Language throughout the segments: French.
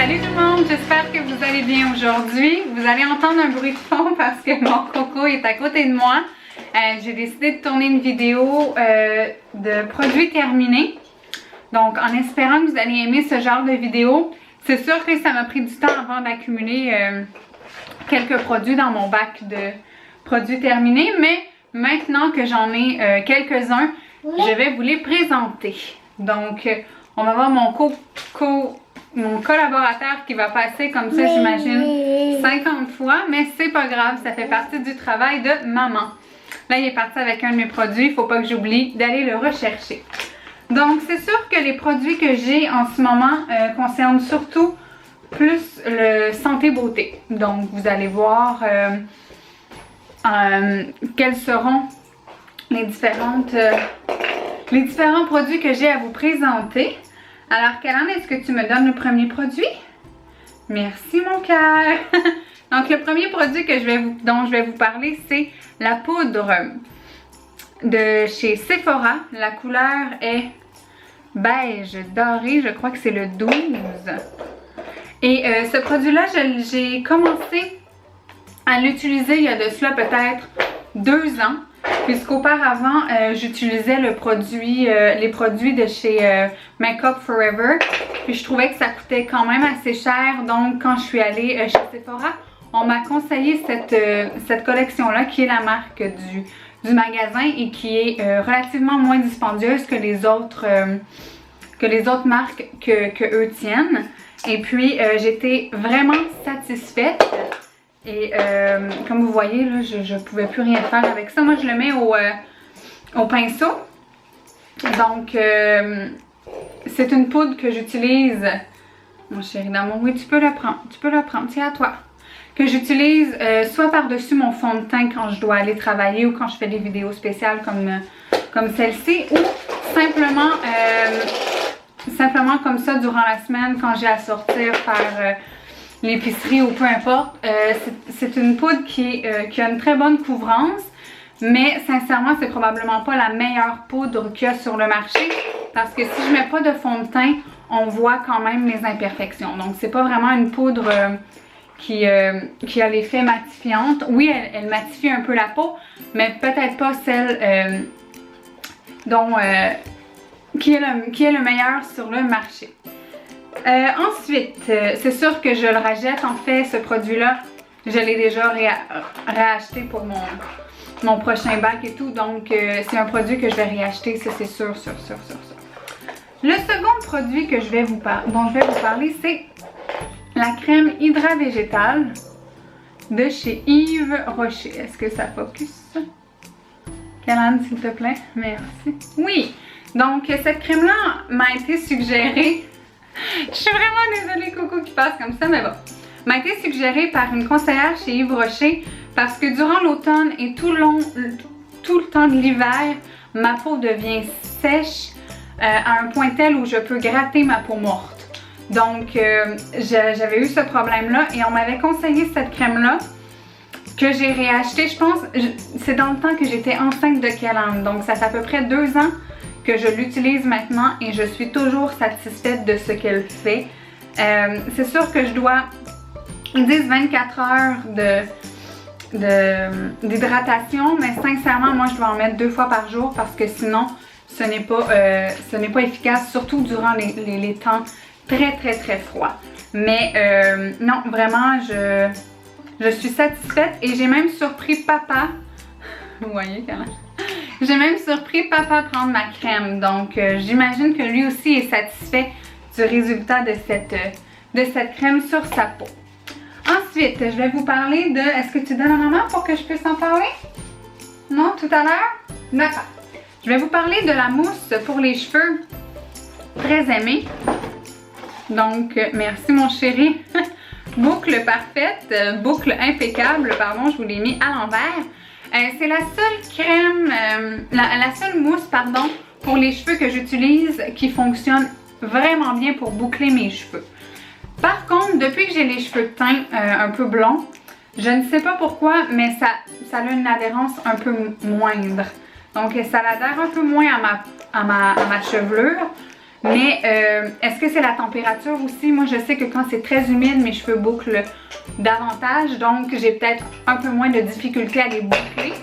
Salut tout le monde, j'espère que vous allez bien aujourd'hui. Vous allez entendre un bruit de fond parce que mon coco est à côté de moi. J'ai décidé de tourner une vidéo de produits terminés. Donc en espérant que vous allez aimer ce genre de vidéo. C'est sûr que ça m'a pris du temps avant d'accumuler quelques produits dans mon bac de produits terminés. Mais maintenant que j'en ai quelques-uns, je vais vous les présenter. Donc on va voir mon collaborateur qui va passer comme ça, j'imagine, 50 fois, mais c'est pas grave, ça fait partie du travail de maman. Là, il est parti avec un de mes produits, il faut pas que j'oublie d'aller le rechercher. Donc, c'est sûr que les produits que j'ai en ce moment concernent surtout plus le santé-beauté. Donc, vous allez voir quels seront les différents produits que j'ai à vous présenter. Alors, Calan, est-ce que tu me donnes le premier produit? Merci, mon cœur! Donc, le premier produit dont je vais vous parler, c'est la poudre de chez Sephora. La couleur est beige doré, je crois que c'est le 12. Et ce produit-là, j'ai commencé à l'utiliser il y a de cela peut-être 2 ans. Puisqu'auparavant, j'utilisais les produits de chez Make Up For Ever. Puis je trouvais que ça coûtait quand même assez cher. Donc quand je suis allée chez Sephora, on m'a conseillé cette collection-là qui est la marque du magasin et qui est relativement moins dispendieuse que les autres marques que eux tiennent. Et puis j'étais vraiment satisfaite. Et comme vous voyez, là, je ne pouvais plus rien faire avec ça. Moi, je le mets au pinceau. Donc, c'est une poudre que j'utilise. Mon chéri d'amour, oui, tu peux le prendre. Tu peux le prendre, c'est à toi. Que j'utilise soit par-dessus mon fond de teint quand je dois aller travailler ou quand je fais des vidéos spéciales comme celle-ci. Ou simplement comme ça durant la semaine quand j'ai à sortir faire l'épicerie ou peu importe. C'est une poudre qui a une très bonne couvrance, mais sincèrement, c'est probablement pas la meilleure poudre qu'il y a sur le marché parce que si je mets pas de fond de teint, on voit quand même les imperfections. Donc, c'est pas vraiment une poudre qui a l'effet matifiante. Oui, elle matifie un peu la peau, mais peut-être pas celle qui est le meilleur sur le marché. Ensuite, c'est sûr que je le rachète. En fait, ce produit-là, je l'ai déjà réacheté pour mon prochain bac et tout. Donc, c'est un produit que je vais réacheter, ça c'est sûr. Le second produit que dont je vais vous parler, c'est la crème Hydra Végétale de chez Yves Rocher. Est-ce que ça focus? Calan, s'il te plaît. Merci. Oui! Donc, cette crème-là m'a été suggérée. Je suis vraiment désolée, Coco, qui passe comme ça, mais bon. M'a été suggérée par une conseillère chez Yves Rocher parce que durant l'automne et tout le temps de l'hiver, ma peau devient sèche à un point tel où je peux gratter ma peau morte. Donc, j'avais eu ce problème-là et on m'avait conseillé cette crème-là que j'ai réachetée, je pense, c'est dans le temps que j'étais enceinte de Calan. Donc, ça fait à peu près 2 ans que je l'utilise maintenant et je suis toujours satisfaite de ce qu'elle fait. C'est sûr que je dois 10-24 heures d'hydratation, mais sincèrement, moi je dois en mettre 2 fois par jour parce que sinon, ce n'est pas efficace, surtout durant les temps très froids. Mais non, vraiment, je suis satisfaite et j'ai même surpris papa. Vous voyez quand même. J'ai même surpris papa prendre ma crème. Donc, j'imagine que lui aussi est satisfait du résultat de cette crème sur sa peau. Ensuite, je vais vous parler de... Est-ce que tu donnes à maman pour que je puisse en parler? Non, tout à l'heure? D'accord. Je vais vous parler de la mousse pour les cheveux. Très aimée. Donc, merci mon chéri. Boucle parfaite, boucle impeccable, pardon, je vous l'ai mis à l'envers. C'est la seule crème, la seule mousse, pardon, pour les cheveux que j'utilise qui fonctionne vraiment bien pour boucler mes cheveux. Par contre, depuis que j'ai les cheveux teints un peu blonds, je ne sais pas pourquoi, mais ça a une adhérence un peu moindre. Donc, ça adhère un peu moins à ma chevelure. Mais est-ce que c'est la température aussi? Moi, je sais que quand c'est très humide, mes cheveux bouclent davantage. Donc, j'ai peut-être un peu moins de difficulté à les boucler.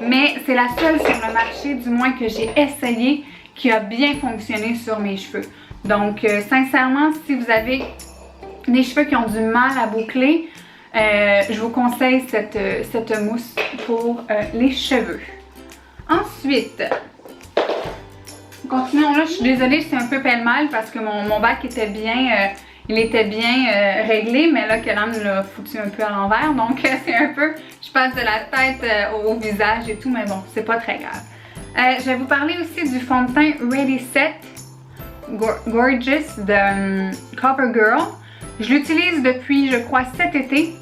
Mais c'est la seule sur le marché, du moins que j'ai essayé, qui a bien fonctionné sur mes cheveux. Donc, sincèrement, si vous avez des cheveux qui ont du mal à boucler, je vous conseille cette mousse pour les cheveux. Ensuite, continuons là. Je suis désolée, c'est un peu pêle-mêle parce que mon bac était bien, il était bien réglé, mais là, Kellan l'a foutu un peu à l'envers. Donc, c'est un peu, je passe de la tête au visage et tout, mais bon, c'est pas très grave. Je vais vous parler aussi du fond de teint Ready Set Gorgeous de CoverGirl. Je l'utilise depuis, je crois, cet été.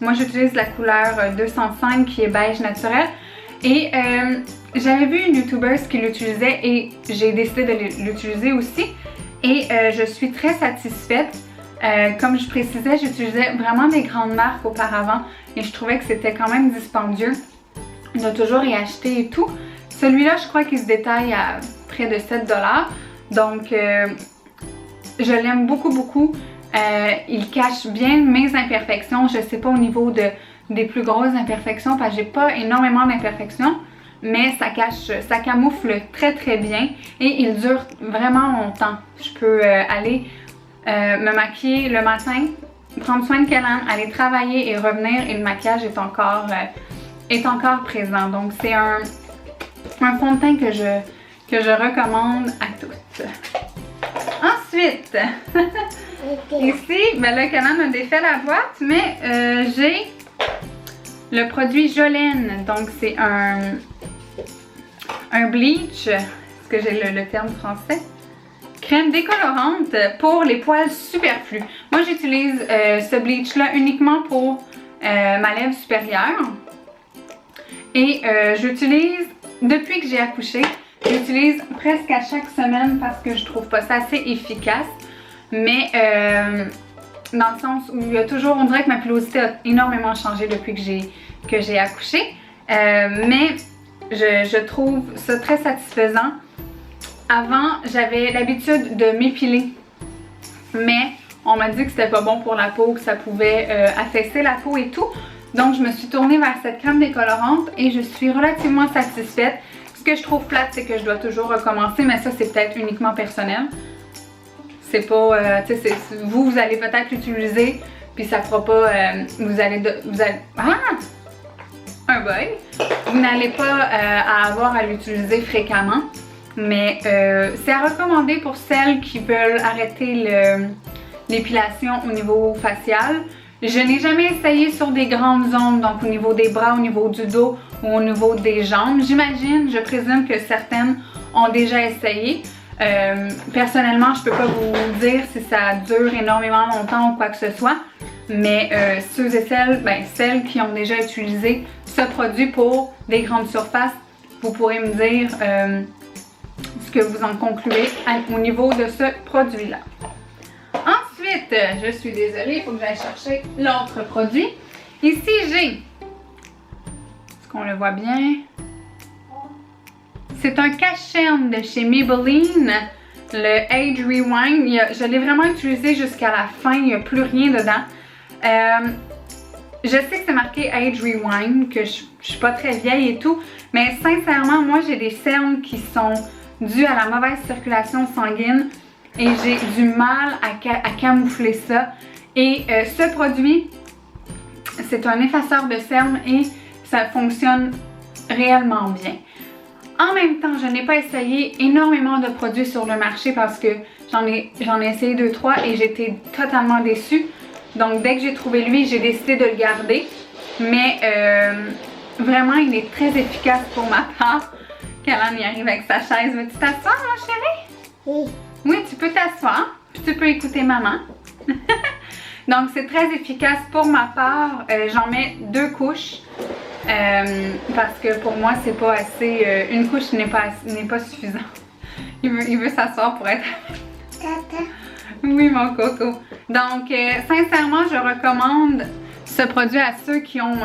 Moi, j'utilise la couleur 205 qui est beige naturel. Et j'avais vu une youtubeuse qui l'utilisait et j'ai décidé de l'utiliser aussi. Et je suis très satisfaite. Comme je précisais, j'utilisais vraiment des grandes marques auparavant et je trouvais que c'était quand même dispendieux de toujours y acheter et tout. Celui-là, je crois qu'il se détaille à près de 7 $. Donc, je l'aime beaucoup, beaucoup. Il cache bien mes imperfections. Je sais pas au niveau des plus grosses imperfections parce que j'ai pas énormément d'imperfections. Mais ça camoufle très très bien et il dure vraiment longtemps. Je peux aller me maquiller le matin, prendre soin de Kellan, aller travailler et revenir et le maquillage est encore présent. Donc c'est un fond de teint que je recommande à toutes. Ensuite, ici, ben là, Kellan a défait la boîte, mais j'ai le produit Jolene. Donc c'est un bleach, est-ce que j'ai le terme français? Crème décolorante pour les poils superflus. Moi, j'utilise ce bleach-là uniquement pour ma lèvre supérieure. Et j'utilise, depuis que j'ai accouché, j'utilise presque à chaque semaine parce que je trouve pas ça assez efficace. Mais dans le sens où il y a toujours, on dirait que ma pilosité a énormément changé depuis que j'ai accouché. Mais je trouve ça très satisfaisant. Avant, j'avais l'habitude de m'épiler, mais on m'a dit que c'était pas bon pour la peau, que ça pouvait affaisser la peau et tout. Donc, je me suis tournée vers cette crème décolorante et je suis relativement satisfaite. Ce que je trouve plate, c'est que je dois toujours recommencer, mais ça, c'est peut-être uniquement personnel. C'est pas, tu sais, vous allez peut-être l'utiliser, puis ça fera pas, vous allez, un bug. Vous n'allez pas avoir à l'utiliser fréquemment, mais c'est à recommander pour celles qui veulent arrêter l'épilation au niveau facial. Je n'ai jamais essayé sur des grandes zones, donc au niveau des bras, au niveau du dos ou au niveau des jambes. J'imagine, je présume que certaines ont déjà essayé. Personnellement, je peux pas vous dire si ça dure énormément longtemps ou quoi que ce soit, mais ceux et celles qui ont déjà utilisé ce produit pour des grandes surfaces, vous pourrez me dire ce que vous en concluez au niveau de ce produit-là. Ensuite, je suis désolée, il faut que j'aille chercher l'autre produit. Ici, j'ai, est-ce qu'on le voit bien? C'est un cache-cerne de chez Maybelline, le Age Rewind. Je l'ai vraiment utilisé jusqu'à la fin, il n'y a plus rien dedans. Je sais que c'est marqué Age Rewind, que je suis pas très vieille et tout, mais sincèrement, moi j'ai des cernes qui sont dues à la mauvaise circulation sanguine et j'ai du mal à camoufler ça. Et ce produit, c'est un effaceur de cernes et ça fonctionne réellement bien. En même temps, je n'ai pas essayé énormément de produits sur le marché parce que j'en ai essayé 2-3 et j'étais totalement déçue. Donc, dès que j'ai trouvé lui, j'ai décidé de le garder. Mais vraiment, il est très efficace pour ma part. Kellan y arrive avec sa chaise. Veux-tu t'asseoir, mon chéri? Oui. Oui, tu peux t'asseoir. Puis tu peux écouter maman. Donc, c'est très efficace pour ma part. J'en mets 2 couches. Parce que pour moi, c'est pas assez. Une couche n'est pas suffisant. Il veut s'asseoir pour être. Tata. Oui, mon coco. Donc, sincèrement, je recommande ce produit à ceux qui ont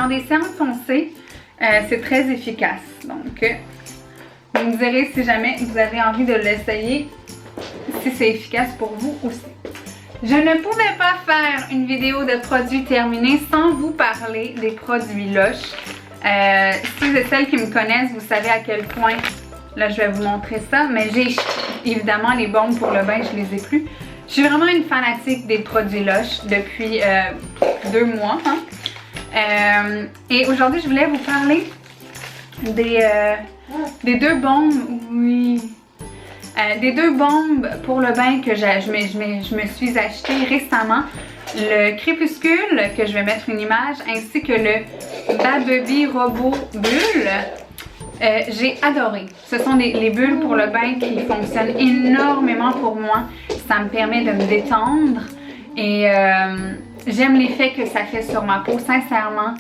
des cernes foncées. C'est très efficace. Donc, Vous me direz si jamais vous avez envie de l'essayer, si c'est efficace pour vous aussi. Je ne pouvais pas faire une vidéo de produits terminés sans vous parler des produits Lush. Si et celles qui me connaissent, vous savez à quel point, là je vais vous montrer ça, mais j'ai évidemment les baumes pour le bain, je les ai plus. Je suis vraiment une fanatique des produits Lush depuis 2 mois. Hein. Et aujourd'hui, je voulais vous parler des 2 baumes, oui, des 2 baumes pour le bain que je me suis acheté récemment. Le Crépuscule, que je vais mettre une image, ainsi que le Baby Robot Bulle. J'ai adoré. Ce sont les bulles pour le bain qui fonctionnent énormément pour moi. Ça me permet de me détendre et j'aime l'effet que ça fait sur ma peau. Sincèrement,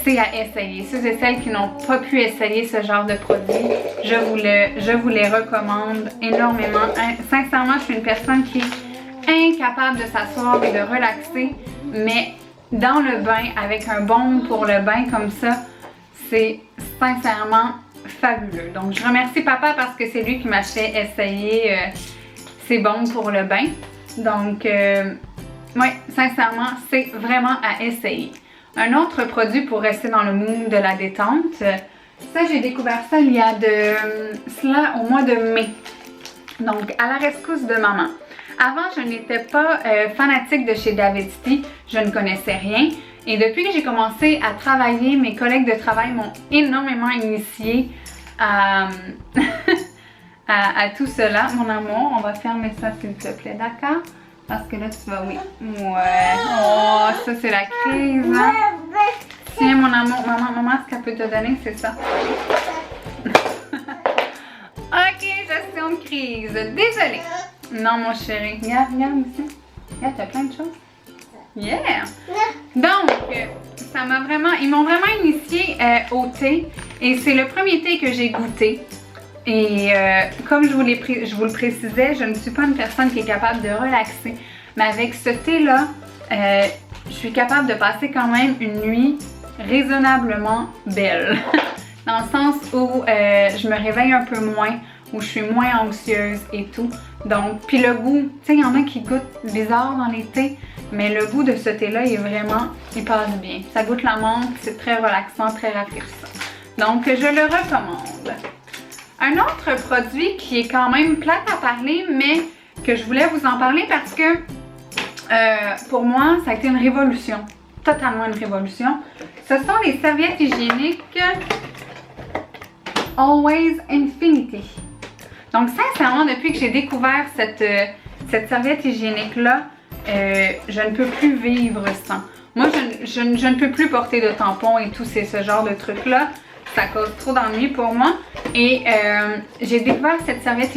c'est à essayer. Ceux et celles qui n'ont pas pu essayer ce genre de produit, je vous les recommande énormément. Sincèrement, je suis une personne qui est incapable de s'asseoir et de relaxer, mais dans le bain, avec un baume pour le bain comme ça, c'est sincèrement fabuleux. Donc, je remercie papa parce que c'est lui qui m'a fait essayer ces baumes pour le bain. Donc, ouais, sincèrement, c'est vraiment à essayer. Un autre produit pour rester dans le mood de la détente, ça j'ai découvert ça il y a cela au mois de mai. Donc, à la rescousse de maman. Avant, je n'étais pas fanatique de chez David's-Tea, je ne connaissais rien. Et depuis que j'ai commencé à travailler, mes collègues de travail m'ont énormément initiée à tout cela. Mon amour, on va fermer ça s'il te plaît, d'accord? Parce que là, tu vas, oui. Ouais. Oh, ça, c'est la crise, hein? Tiens, mon amour. Maman, ce qu'elle peut te donner, c'est ça. Ok, gestion de crise. Désolée. Non, mon chéri. Regarde ici. Regarde, t'as plein de choses. Yeah! Donc, ça m'a vraiment... Ils m'ont vraiment initiée au thé. Et c'est le premier thé que j'ai goûté. Et comme je vous le précisais, je ne suis pas une personne qui est capable de relaxer. Mais avec ce thé-là, je suis capable de passer quand même une nuit raisonnablement belle. Dans le sens où je me réveille un peu moins, où je suis moins anxieuse et tout. Donc, puis le goût, tu sais, il y en a qui goûtent bizarre dans les thés, mais le goût de ce thé-là, il passe bien. Ça goûte la menthe, c'est très relaxant, très rafraîchissant. Donc, je le recommande. Un autre produit qui est quand même plate à parler, mais que je voulais vous en parler parce que pour moi, ça a été une révolution. Totalement une révolution. Ce sont les serviettes hygiéniques Always Infinity. Donc, sincèrement, depuis que j'ai découvert cette serviette hygiénique-là, je ne peux plus vivre sans. Moi, je ne peux plus porter de tampons et tout ce genre de trucs-là. Ça cause trop d'ennui pour moi. Et j'ai découvert cette serviette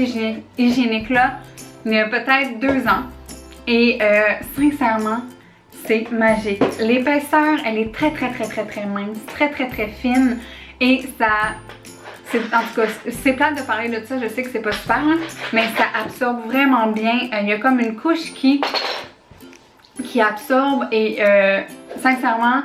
hygiénique-là il y a peut-être 2 ans. Et sincèrement, c'est magique. L'épaisseur, elle est très mince, très fine. Et ça... En tout cas, c'est plate de parler de ça, je sais que c'est pas super, hein, mais ça absorbe vraiment bien. Il y a comme une couche qui absorbe et sincèrement,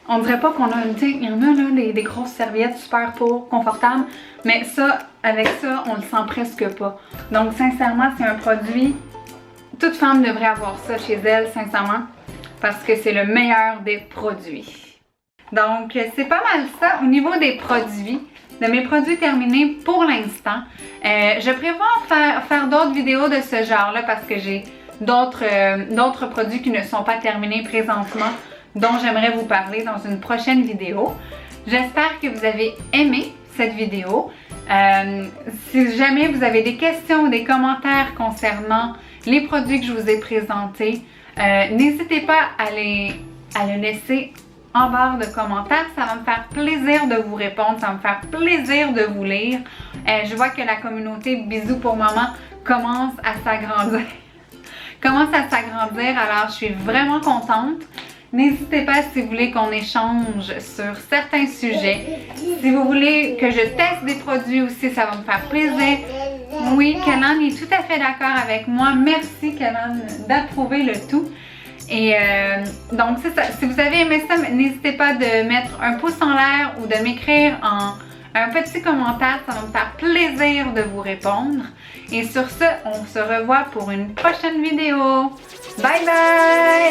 on dirait pas qu'on a, tu sais, il y en a là, des grosses serviettes super confortables, mais ça, avec ça, on le sent presque pas. Donc sincèrement, c'est un produit, toute femme devrait avoir ça chez elle, sincèrement, parce que c'est le meilleur des produits. Donc, c'est pas mal ça au niveau des produits. De mes produits terminés pour l'instant. Je prévois faire d'autres vidéos de ce genre-là parce que j'ai d'autres produits qui ne sont pas terminés présentement dont j'aimerais vous parler dans une prochaine vidéo. J'espère que vous avez aimé cette vidéo. Si jamais vous avez des questions ou des commentaires concernant les produits que je vous ai présentés, n'hésitez pas à le laisser en barre de commentaires. Ça va me faire plaisir de vous répondre, ça va me faire plaisir de vous lire. Je vois que la communauté Bisous pour maman commence à s'agrandir. Alors je suis vraiment contente. N'hésitez pas si vous voulez qu'on échange sur certains sujets. Si vous voulez que je teste des produits aussi, ça va me faire plaisir. Oui, Kellan est tout à fait d'accord avec moi. Merci Kellan d'approuver le tout. Et donc c'est ça, si vous avez aimé ça, n'hésitez pas de mettre un pouce en l'air ou de m'écrire en un petit commentaire. Ça va me faire plaisir de vous répondre. Et sur ce, on se revoit pour une prochaine vidéo. Bye bye!